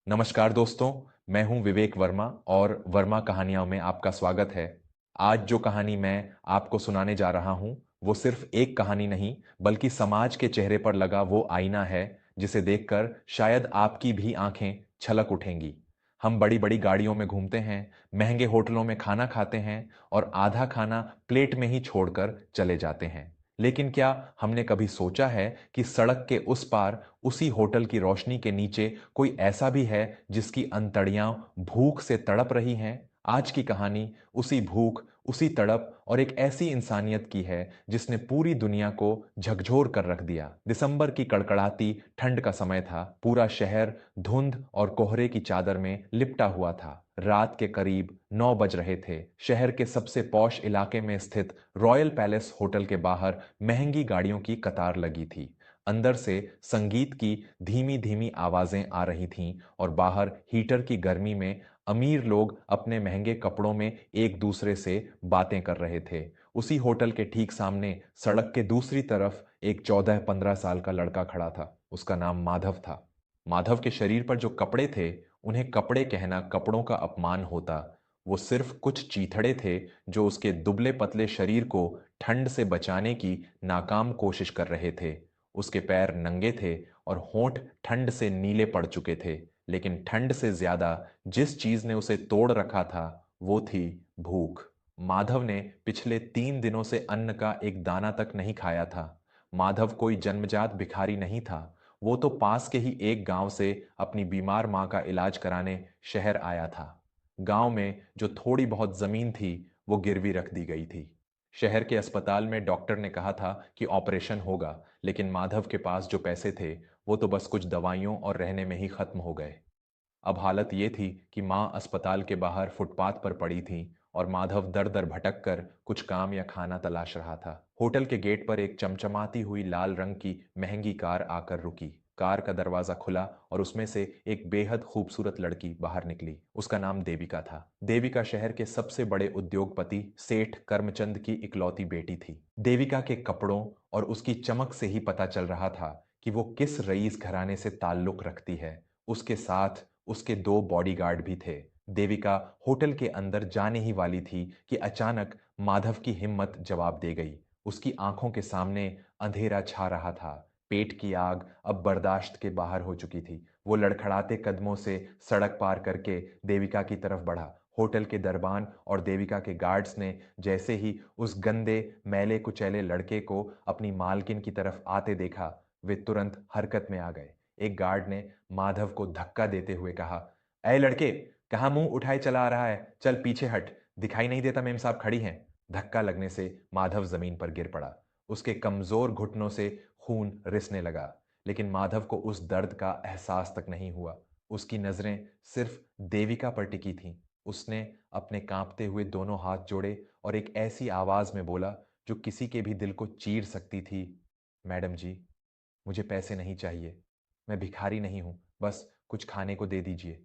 नमस्कार दोस्तों, मैं हूं विवेक वर्मा और वर्मा कहानियों में आपका स्वागत है। आज जो कहानी मैं आपको सुनाने जा रहा हूं, वो सिर्फ एक कहानी नहीं, बल्कि समाज के चेहरे पर लगा वो आईना है, जिसे देखकर शायद आपकी भी आंखें छलक उठेंगी। हम बड़ी-बड़ी गाड़ियों में घूमते हैं, महंगे होटलों में खाना खाते हैं और आधा खाना प्लेट में ही छोड़कर चले जाते हैं। लेकिन क्या हमने कभी सोचा है कि सड़क के उस पार, उसी होटल की रोशनी के नीचे कोई ऐसा भी है जिसकी अंतड़ियां भूख से तड़प रही हैं? आज की कहानी उसी भूख, उसी तड़प और एक ऐसी इंसानियत की है जिसने पूरी दुनिया को झकझोर कर रख दिया। दिसंबर की कड़कड़ाती ठंड का समय था। पूरा शहर धुंध और कोहरे की चादर में लिपटा हुआ था। रात के करीब 9 बज रहे थे। शहर के सबसे पॉश इलाके में स्थित रॉयल पैलेस होटल के बाहर महंगी गाड़ियों की कतार लगी थी। अंदर से संगीत की धीमी धीमी आवाजें आ रही थीं और बाहर हीटर की गर्मी में अमीर लोग अपने महंगे कपड़ों में एक दूसरे से बातें कर रहे थे। उसी होटल के ठीक सामने सड़क के दूसरी तरफ एक 14-15 साल का लड़का खड़ा था। उसका नाम माधव था। माधव के शरीर पर जो कपड़े थे, उन्हें कपड़े कहना कपड़ों का अपमान होता। वो सिर्फ कुछ चीथड़े थे जो उसके दुबले पतले शरीर को ठंड से बचाने की नाकाम कोशिश कर रहे थे। उसके पैर नंगे थे और होंठ ठंड से नीले पड़ चुके थे। लेकिन ठंड से ज्यादा जिस चीज ने उसे तोड़ रखा था, वो थी भूख। माधव ने पिछले 3 दिनों से अन्न का एक दाना तक नहीं खाया था। माधव कोई जन्मजात भिखारी नहीं था। वो तो पास के ही एक गांव से अपनी बीमार मां का इलाज कराने शहर आया था। गांव में जो थोड़ी बहुत जमीन थी, वो गिरवी रख दी गई थी। शहर के अस्पताल में डॉक्टर ने कहा था कि ऑपरेशन होगा, लेकिन माधव के पास जो पैसे थे, वो तो बस कुछ दवाइयों और रहने में ही खत्म हो गए। अब हालत ये थी कि माँ अस्पताल के बाहर फुटपाथ पर पड़ी थी और माधव दर दर भटक कर कुछ काम या खाना तलाश रहा था। होटल के गेट पर एक चमचमाती हुई लाल रंग की महंगी कार आकर रुकी। कार का दरवाजा खुला और उसमें से एक बेहद खूबसूरत लड़की बाहर निकली। उसका नाम देविका था। देविका शहर के सबसे बड़े उद्योगपति सेठ कर्मचंद की इकलौती बेटी थी। देविका के कपड़ों और उसकी चमक से ही पता चल रहा था कि वो किस रईस घराने से ताल्लुक रखती है। उसके साथ उसके 2 बॉडीगार्ड भी थे। देविका होटल के अंदर जाने ही वाली थी कि अचानक माधव की हिम्मत जवाब दे गई। उसकी आंखों के सामने अंधेरा छा रहा था। पेट की आग अब बर्दाश्त के बाहर हो चुकी थी। वो लड़खड़ाते कदमों से सड़क पार करके देविका की तरफ बढ़ा। होटल के दरबान और देविका के गार्ड्स ने जैसे ही उस गंदे मैले कुचैले लड़के को अपनी मालकिन की तरफ आते देखा, वे तुरंत हरकत में आ गए। एक गार्ड ने माधव को धक्का देते हुए कहा, अय लड़के, कहाँ मुंह उठाए चला आ रहा है? चल पीछे हट, दिखाई नहीं देता मेम साहब खड़ी हैं। धक्का लगने से माधव जमीन पर गिर पड़ा। उसके कमजोर घुटनों से खून रिसने लगा, लेकिन माधव को उस दर्द का एहसास तक नहीं हुआ। उसकी नजरें सिर्फ देविका पर टिकी थीं। उसने अपने कांपते हुए दोनों हाथ जोड़े और एक ऐसी आवाज में बोला जो किसी के भी दिल को चीर सकती थी, मैडम जी, मुझे पैसे नहीं चाहिए। मैं भिखारी नहीं हूं, बस कुछ खाने को दे दीजिए।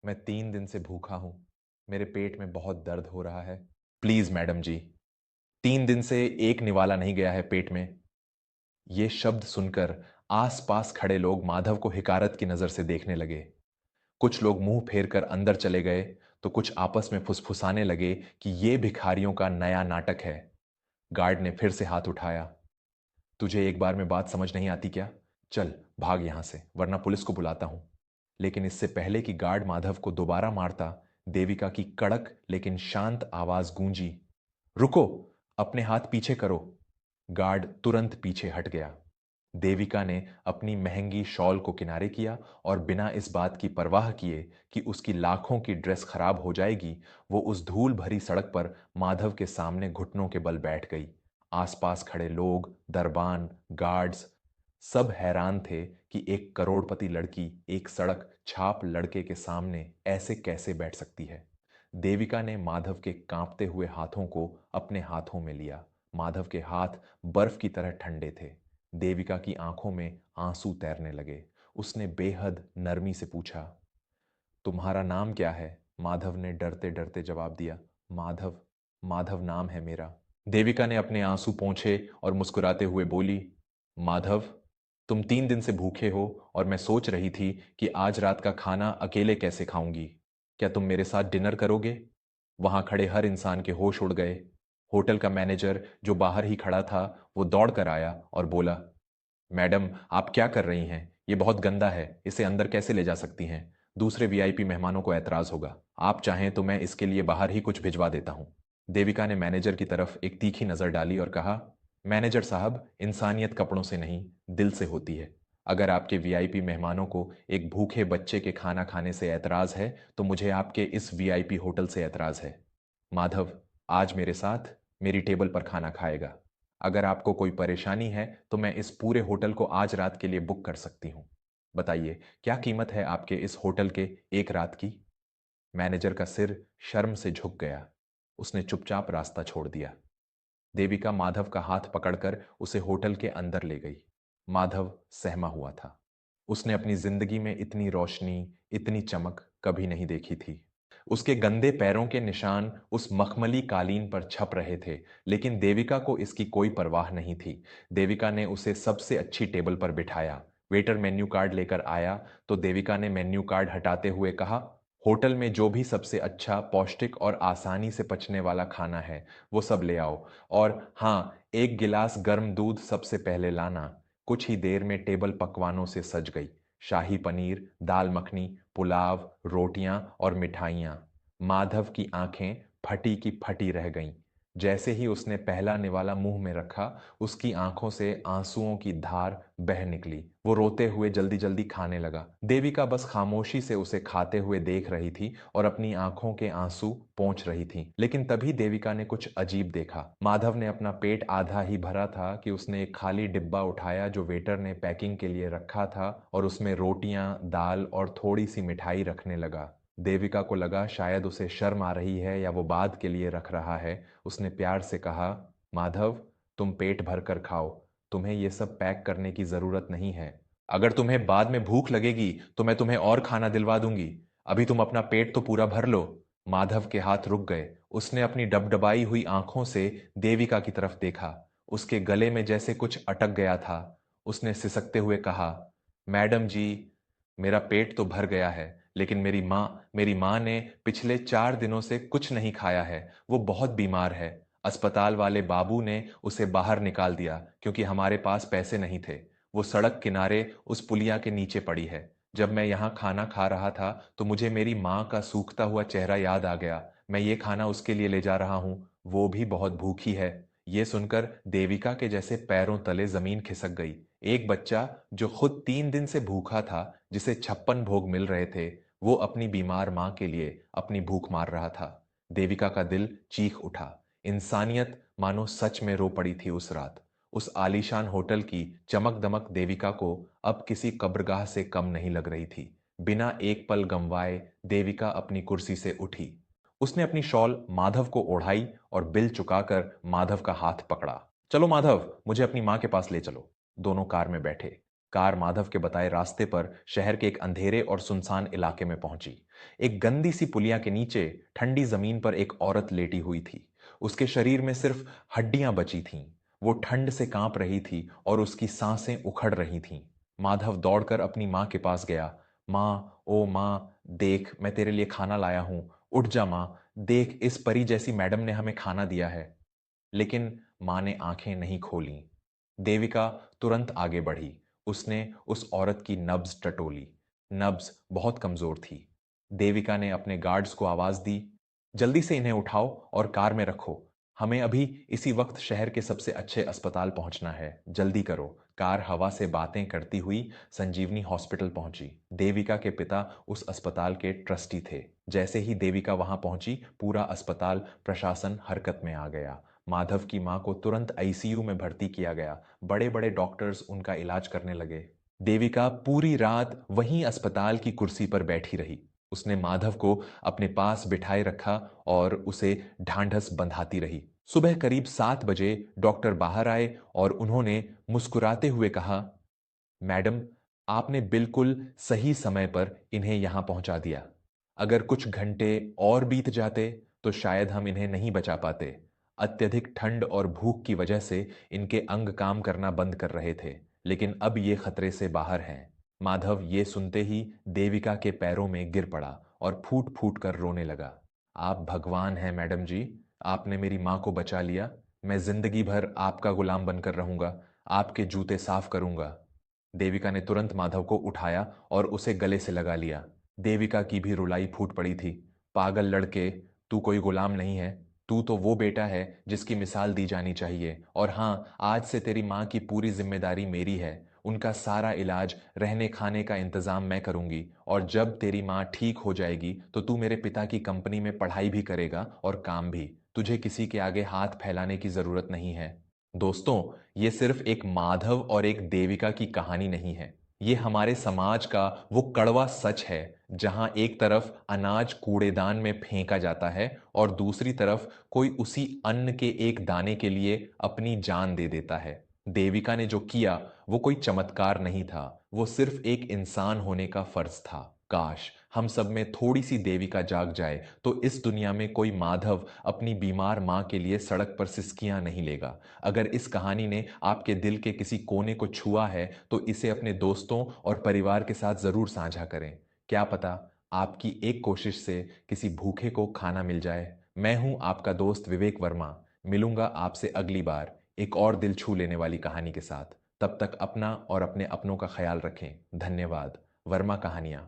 मैं 3 दिन से भूखा हूं। मेरे पेट में बहुत दर्द हो रहा है। प्लीज मैडम जी। 3 दिन से एक निवाला नहीं गया है पेट में। ये शब्द सुनकर आसपास खड़े लोग माधव को हिकारत की नजर से देखने लगे। कुछ लोग मुंह फेर कर अंदर चले गए, तो कुछ आपस में फुसफुसाने लगे कि ये भिखारियों का नया नाटक है। गार्ड ने फिर से हाथ उठाया। तुझे एक बार में बात समझ नहीं आती क्या? चल भाग यहां से, वरना पुलिस को बुलाता हूं। लेकिन इससे पहले कि गार्ड माधव को दोबारा मारता, देविका की कड़क लेकिन शांत आवाज गूंजी, रुको, अपने हाथ पीछे करो। गार्ड तुरंत पीछे हट गया। देविका ने अपनी महंगी शॉल को किनारे किया और बिना इस बात की परवाह किए कि उसकी लाखों की ड्रेस खराब हो जाएगी, वो उस धूल भरी सड़क पर माधव के सामने घुटनों के बल बैठ गई। आसपास खड़े लोग, दरबान, गार्ड्स, सब हैरान थे कि एक करोड़पति लड़की एक सड़क छाप लड़के के सामने ऐसे कैसे बैठ सकती है। देविका ने माधव के कांपते हुए हाथों को अपने हाथों में लिया। माधव के हाथ बर्फ की तरह ठंडे थे। देविका की आंखों में आंसू तैरने लगे। उसने बेहद नरमी से पूछा, तुम्हारा नाम क्या है? माधव ने डरते डरते जवाब दिया, माधव, माधव नाम है मेरा। देविका ने अपने आंसू पोंछे और मुस्कुराते हुए बोली, माधव, तुम 3 दिन से भूखे हो और मैं सोच रही थी कि आज रात का खाना अकेले कैसे खाऊंगी। क्या तुम मेरे साथ डिनर करोगे? वहां खड़े हर इंसान के होश उड़ गए। होटल का मैनेजर जो बाहर ही खड़ा था, वो दौड़ कर आया और बोला, मैडम आप क्या कर रही हैं? ये बहुत गंदा है, इसे अंदर कैसे ले जा सकती हैं? दूसरे वीआईपी मेहमानों को ऐतराज होगा। आप चाहें तो मैं इसके लिए बाहर ही कुछ भिजवा देता हूं। देविका ने मैनेजर की तरफ एक तीखी नजर डाली और कहा, मैनेजर साहब, इंसानियत कपड़ों से नहीं, दिल से होती है। अगर आपके वीआईपी मेहमानों को एक भूखे बच्चे के खाना खाने से ऐतराज है, तो मुझे आपके इस वीआईपी होटल से ऐतराज है। माधव आज मेरे साथ मेरी टेबल पर खाना खाएगा। अगर आपको कोई परेशानी है तो मैं इस पूरे होटल को आज रात के लिए बुक कर सकती हूँ। बताइए, क्या कीमत है आपके इस होटल के एक रात की? मैनेजर का सिर शर्म से झुक गया। उसने चुपचाप रास्ता छोड़ दिया। देविका माधव का हाथ पकड़कर उसे होटल के अंदर ले गई। माधव सहमा हुआ था। उसने अपनी जिंदगी में इतनी रोशनी, इतनी चमक कभी नहीं देखी थी। उसके गंदे पैरों के निशान उस मखमली कालीन पर छप रहे थे, लेकिन देविका को इसकी कोई परवाह नहीं थी। देविका ने उसे सबसे अच्छी टेबल पर बिठाया। वेटर मेन्यू कार्ड लेकर आया तो देविका ने मेन्यू कार्ड हटाते हुए कहा, होटल में जो भी सबसे अच्छा, पौष्टिक और आसानी से पचने वाला खाना है, वो सब ले आओ। और हाँ, एक गिलास गर्म दूध सबसे पहले लाना। कुछ ही देर में टेबल पकवानों से सज गई। शाही पनीर, दाल मखनी, पुलाव, रोटियां और मिठाइयां। माधव की आंखें फटी की फटी रह गईं। जैसे ही उसने पहला निवाला मुंह में रखा, उसकी आंखों से आंसुओं की धार बह निकली। वो रोते हुए जल्दी जल्दी खाने लगा। देविका बस खामोशी से उसे खाते हुए देख रही थी और अपनी आंखों के आंसू पोंछ रही थी। लेकिन तभी देविका ने कुछ अजीब देखा। माधव ने अपना पेट आधा ही भरा था कि उसने एक खाली डिब्बा उठाया जो वेटर ने पैकिंग के लिए रखा था और उसमें रोटियां, दाल और थोड़ी सी मिठाई रखने लगा। देविका को लगा शायद उसे शर्म आ रही है या वो बाद के लिए रख रहा है। उसने प्यार से कहा, माधव, तुम पेट भर कर खाओ, तुम्हें ये सब पैक करने की जरूरत नहीं है। अगर तुम्हें बाद में भूख लगेगी तो मैं तुम्हें और खाना दिलवा दूंगी। अभी तुम अपना पेट तो पूरा भर लो। माधव के हाथ रुक गए। उसने अपनी डबडबाई हुई आंखों से देविका की तरफ देखा। उसके गले में जैसे कुछ अटक गया था। उसने सिसकते हुए कहा, मैडम जी, मेरा पेट तो भर गया है, लेकिन मेरी माँ ने पिछले 4 दिनों से कुछ नहीं खाया है। वो बहुत बीमार है। अस्पताल वाले बाबू ने उसे बाहर निकाल दिया क्योंकि हमारे पास पैसे नहीं थे। वो सड़क किनारे उस पुलिया के नीचे पड़ी है। जब मैं यहाँ खाना खा रहा था तो मुझे मेरी माँ का सूखता हुआ चेहरा याद आ गया। मैं ये खाना उसके लिए ले जा रहा हूँ। वो भी बहुत भूखी है। ये सुनकर देविका के जैसे पैरों तले जमीन खिसक गई। एक बच्चा जो खुद 3 दिन से भूखा था, जिसे 56 भोग मिल रहे थे, वो अपनी बीमार मां के लिए अपनी भूख मार रहा था। देविका का दिल चीख उठा। इंसानियत मानो सच में रो पड़ी थी उस रात। उस आलीशान होटल की चमक दमक देविका को अब किसी कब्रगाह से कम नहीं लग रही थी। बिना एक पल गंवाए देविका अपनी कुर्सी से उठी। उसने अपनी शॉल माधव को ओढ़ाई और बिल चुकाकर माधव का हाथ पकड़ा। चलो माधव, मुझे अपनी मां के पास ले चलो। दोनों कार में बैठे। कार माधव के बताए रास्ते पर शहर के एक अंधेरे और सुनसान इलाके में पहुंची। एक गंदी सी पुलिया के नीचे ठंडी जमीन पर एक औरत लेटी हुई थी। उसके शरीर में सिर्फ हड्डियां बची थीं। वो ठंड से कांप रही थी और उसकी सांसें उखड़ रही थीं। माधव दौड़कर अपनी मां के पास गया। मां, ओ मां, देख मैं तेरे लिए खाना लाया हूं। उठ जा मां, देख इस परी जैसी मैडम ने हमें खाना दिया है। लेकिन मां ने आंखें नहीं खोलीं। देविका तुरंत आगे बढ़ी। उसने उस औरत की नब्ज टटोली। नब्ज बहुत कमजोर थी। देविका ने अपने गार्ड्स को आवाज दी, जल्दी से इन्हें उठाओ और कार में रखो। हमें अभी इसी वक्त शहर के सबसे अच्छे अस्पताल पहुंचना है। जल्दी करो। कार हवा से बातें करती हुई संजीवनी हॉस्पिटल पहुंची। देविका के पिता उस अस्पताल के ट्रस्टी थे। जैसे ही देविका वहां पहुंची, पूरा अस्पताल प्रशासन हरकत में आ गया। माधव की मां को तुरंत आईसीयू में भर्ती किया गया। बड़े बड़े डॉक्टर्स उनका इलाज करने लगे। देविका पूरी रात वहीं अस्पताल की कुर्सी पर बैठी रही। उसने माधव को अपने पास बिठाए रखा और उसे ढांढस बंधाती रही। सुबह करीब 7 बजे डॉक्टर बाहर आए और उन्होंने मुस्कुराते हुए कहा, मैडम, आपने बिल्कुल सही समय पर इन्हें यहां पहुंचा दिया। अगर कुछ घंटे और बीत जाते तो शायद हम इन्हें नहीं बचा पाते। अत्यधिक ठंड और भूख की वजह से इनके अंग काम करना बंद कर रहे थे। लेकिन अब ये खतरे से बाहर हैं। माधव ये सुनते ही देविका के पैरों में गिर पड़ा और फूट फूट कर रोने लगा। आप भगवान हैं मैडम जी, आपने मेरी माँ को बचा लिया। मैं जिंदगी भर आपका गुलाम बनकर रहूंगा, आपके जूते साफ करूंगा। देविका ने तुरंत माधव को उठाया और उसे गले से लगा लिया। देविका की भी रुलाई फूट पड़ी थी। पागल लड़के, तू कोई गुलाम नहीं है। तू तो वो बेटा है जिसकी मिसाल दी जानी चाहिए। और हाँ, आज से तेरी माँ की पूरी जिम्मेदारी मेरी है। उनका सारा इलाज, रहने खाने का इंतजाम मैं करूंगी। और जब तेरी माँ ठीक हो जाएगी तो तू मेरे पिता की कंपनी में पढ़ाई भी करेगा और काम भी। तुझे किसी के आगे हाथ फैलाने की जरूरत नहीं है। दोस्तों, ये सिर्फ एक माधव और एक देविका की कहानी नहीं है। ये हमारे समाज का वो कड़वा सच है, जहां एक तरफ अनाज कूड़ेदान में फेंका जाता है और दूसरी तरफ कोई उसी अन्न के एक दाने के लिए अपनी जान दे देता है। देविका ने जो किया वो कोई चमत्कार नहीं था, वो सिर्फ एक इंसान होने का फर्ज था। काश हम सब में थोड़ी सी देविका जाग जाए तो इस दुनिया में कोई माधव अपनी बीमार मां के लिए सड़क पर सिसकियां नहीं लेगा। अगर इस कहानी ने आपके दिल के किसी कोने को छुआ है तो इसे अपने दोस्तों और परिवार के साथ जरूर साझा करें। क्या पता आपकी एक कोशिश से किसी भूखे को खाना मिल जाए। मैं हूं आपका दोस्त विवेक वर्मा। मिलूंगा आपसे अगली बार एक और दिल छू लेने वाली कहानी के साथ। तब तक अपना और अपने अपनों का ख्याल रखें। धन्यवाद। वर्मा कहानियां।